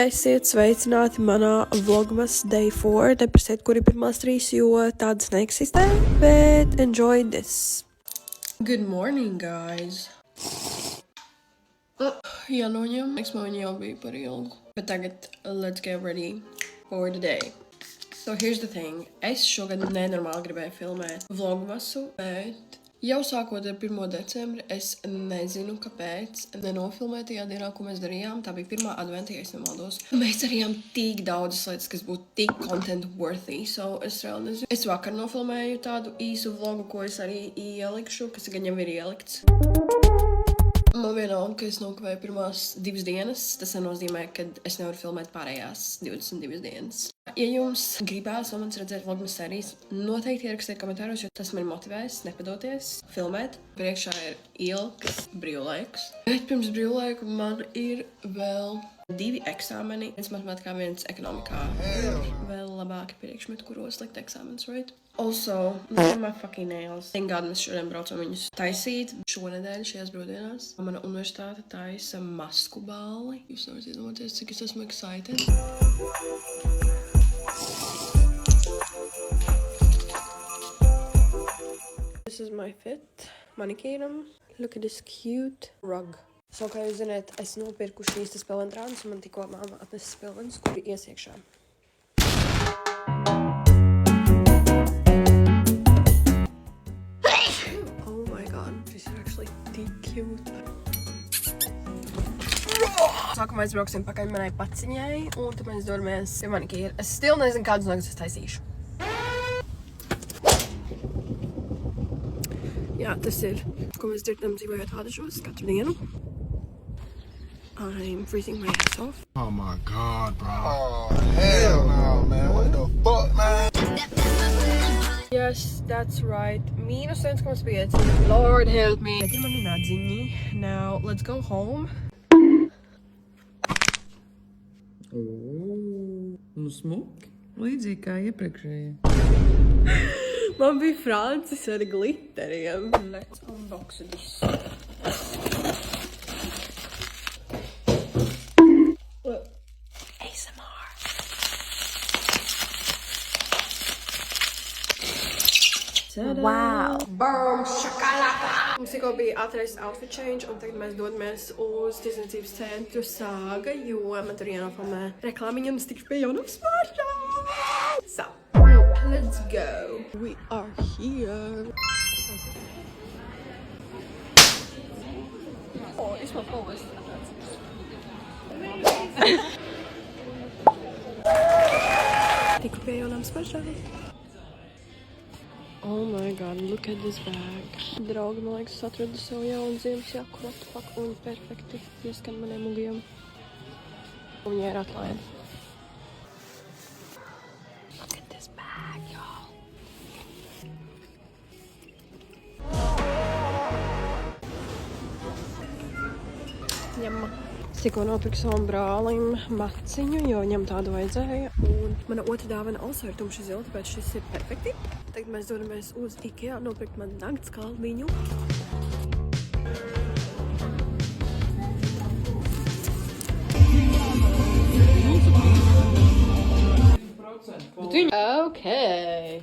Esiet sveicināti manā vlogmas day 4. Neprasiet, kur ir pirmās 3, jo tādas neeksistē, bet enjoy this. Good morning, guys. Jānoņem, man jau bija par ilgu. Bet tagad, let's get ready for the day. So here's the thing. Es šogad nenormāli gribēju filmēt vlogmasu, bet jau sākot ar 1. decembri, es nezinu, kāpēc nenofilmēju tajā dienā, ko mēs darījām. Tā bija pirmā adventa, ja es nemaldos. Mēs darījām tik daudzas lietas, kas būtu tik content worthy, so es reāli nezinu. Es vakar nofilmēju tādu īsu vlogu, ko es arī ielikšu, kas gan jau ir ielikts. Man vienalga, ka es nokavēju pirmās 2 dienas, tas nenozīmē, ka es nevaru filmēt pārējās 22 dienas. Ja jums gribās no manis redzēt vlogmas sērijas, noteikti ierakstiet komentāros, jo tas mani motivēs nepadoties filmēt. Priekšā ir ilgs brīvlaiks. Bet pirms brīvlaika man ir vēl 2 eksāmeni. Viens matemātikā, viens ekonomikā. Vēl labāki priekšmeti, kuros likt eksāmenis, right? Also, look at my fucking nails. Thank God mēs šodien braucam viņus taisīt. Šonedēļ šajās brīvdienās mana universitāte taisa masku balli. Jūs nevarat iedomāties, cik es esmu excited. This is my fit. Manikīram. Look at this cute rug. So, kā jūs zināt, es nopirku šīs spēlendrānas, un man tikko māma atnesa spēlendrānas, kuri iesiekšā. Oh my god, this is actually cute. Sākumā mēs brauksim pakaļ manai paciņai, un tad mēs dodamies pie manikīra. Es still nezinu, kādus nogas es taisīšu. Jā, tas ir, ko mēs dzirdam dzīvojot Ādažos katru dienu. I'm freezing my ass off. Oh my god, bro. Oh, hell no, man. What the fuck, man? Yes, that's right. -1,5. Lord help me. Now, let's go home. Nu smuki. Līdzīgi kā iepriekšējie. Man bija Francis ar glitteriem. Let's unbox this. ASMR. Wow. Boom, shakalaka. Mums tikko bija atraist outfit change, un tagad mēs dodamies uz tirdzniecības centru Sāga, jo man tur jānofilmē reklāmiņa, un es tikšu pie jaunām smāršām. So, let's go. We are here. Oh, it's my phone. Tikšu pie jaunām smāršām. Oh my god, look at this bag. Draugi, man liekas, es atradu sev jaunu ziemas jaku, what the fuck, un perfekti ieskan maniem mugiem. Un viņai ir atlaide. Look at this bag, y'all. Ņemma. Es tikko nopirku savam brālim maciņu, jo viņam tādu vajadzēja. Un mana otra dāvana also ir tumši zila, tāpēc šis ir perfekti. Tagad mēs dodamies uz IKEA nopirkt man nakts kalniņu. Okay.